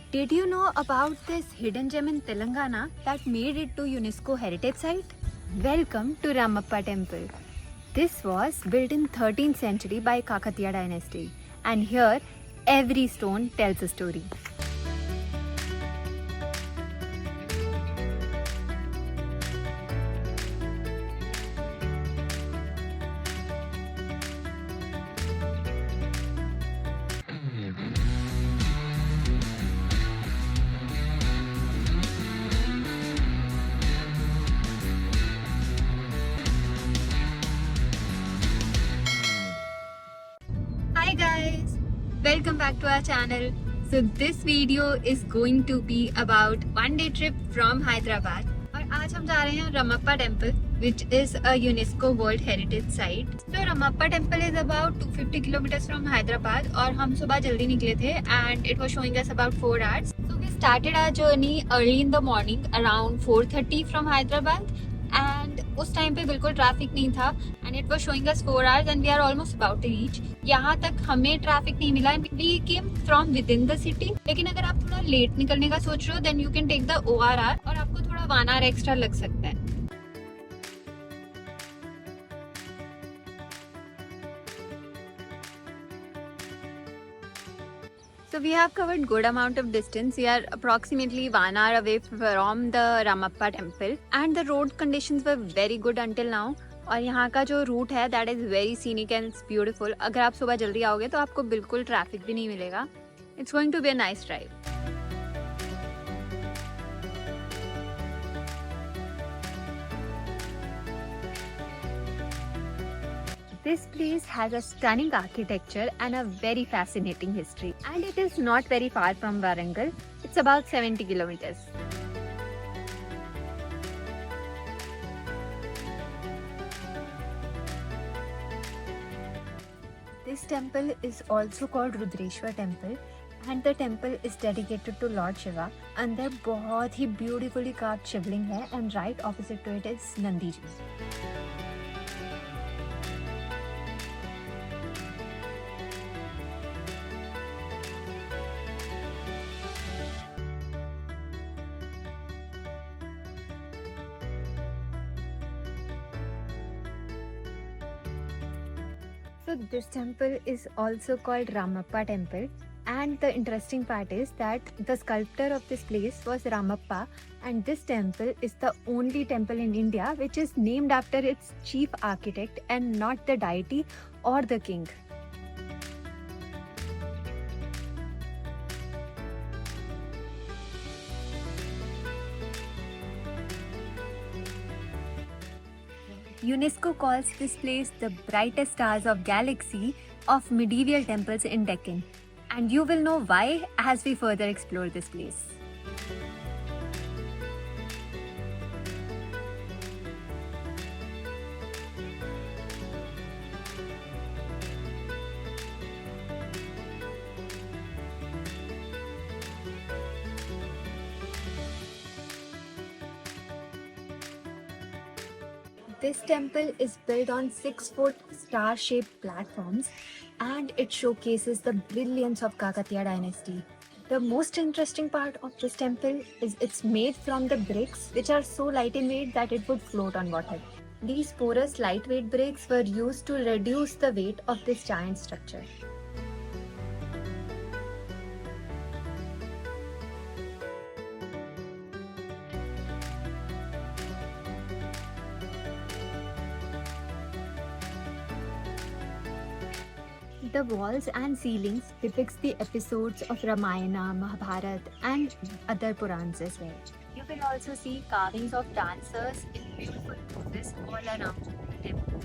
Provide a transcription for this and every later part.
Did you know about this hidden gem in Telangana that made it to UNESCO Heritage Site? Welcome to Ramappa Temple. This was built in 13th century by Kakatiya dynasty, and here every stone tells a story. Hi guys, welcome back to our channel. So this video is going to be about one day trip from Hyderabad. और आज हम जा रहे हैं Ramappa temple which is a UNESCO World Heritage Site. So Ramappa Temple is about 250 kilometers from Hyderabad और हम सुबह जल्दी निकले थे and it was showing us about 4 hours. So we started our journey early in the morning around 4:30 from Hyderabad and उस time पे बिल्कुल traffic नहीं था and it was showing us 4 hours and we are almost about to reach. यहाँ तक हमें traffic नहीं मिला. We came from within the city. लेकिन अगर आप थोड़ा लेट निकलने का सोच रहे हो then you can take the ORR और आपको थोड़ा 1 hour एक्स्ट्रा लग सकता है. So we have covered good amount of distance. We are approximately 1 hour away from the Ramappa temple and the road conditions were very good until now. और यहाँ का जो रूट है that is very scenic and it's beautiful. अगर आप सुबह जल्दी आओगे तो आपको बिल्कुल ट्रैफिक भी नहीं मिलेगा. It's going to be a nice drive. This place has a stunning architecture and a very fascinating history. And it is not very far from Warangal. It's about 70 kilometers. This temple is also called Rudreshwar temple and the temple is dedicated to Lord Shiva. अंदर बहुत ही beautifully carved शिवलिंग है and right opposite to it is Nandi ji. So this temple is also called Ramappa temple and the interesting part is that the sculptor of this place was Ramappa and this temple is the only temple in India which is named after its chief architect and not the deity or the king. UNESCO calls this place the brightest stars of galaxy of medieval temples in Deccan. And you will know why as we further explore this place. This temple is built on 6-foot star-shaped platforms and it showcases the brilliance of Kakatiya dynasty. The most interesting part of this temple is it's made from the bricks which are so light in weight that it would float on water. These porous lightweight bricks were used to reduce the weight of this giant structure. The walls and ceilings depicts the episodes of Ramayana, Mahabharata and other Purans as well. You will also see carvings of dancers in beautiful poses all around the temple.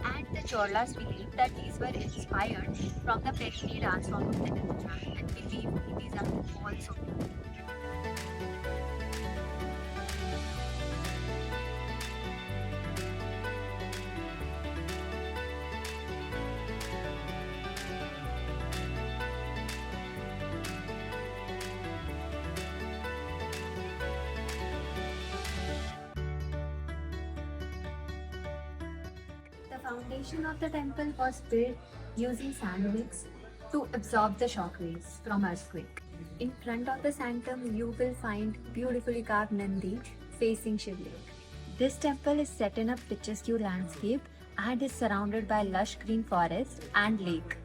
And the Chorlas believe that these were inspired from the Peshni dance form of the Gujarat and believe these are also The foundation of the temple was built using sandwiches to absorb the shockwaves from earthquake. In front of the sanctum, you will find beautifully carved Nandi facing Shiv Lake. This temple is set in a picturesque landscape and is surrounded by lush green forest and lake.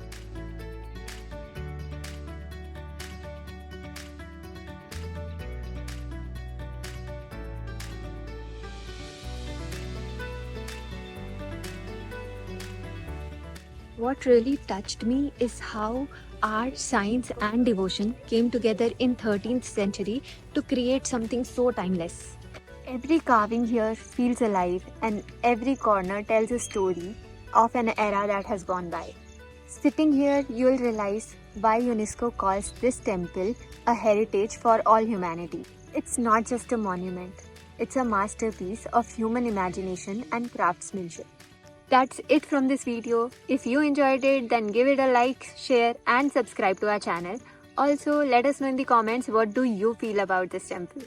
What really touched me is how art, science and devotion came together in 13th century to create something so timeless. Every carving here feels alive and every corner tells a story of an era that has gone by. Sitting here, you will realize why UNESCO calls this temple a heritage for all humanity. It's not just a monument, it's a masterpiece of human imagination and craftsmanship. That's it from this video. If you enjoyed it, then give it a like, share and subscribe to our channel. Also, let us know in the comments what do you feel about this temple.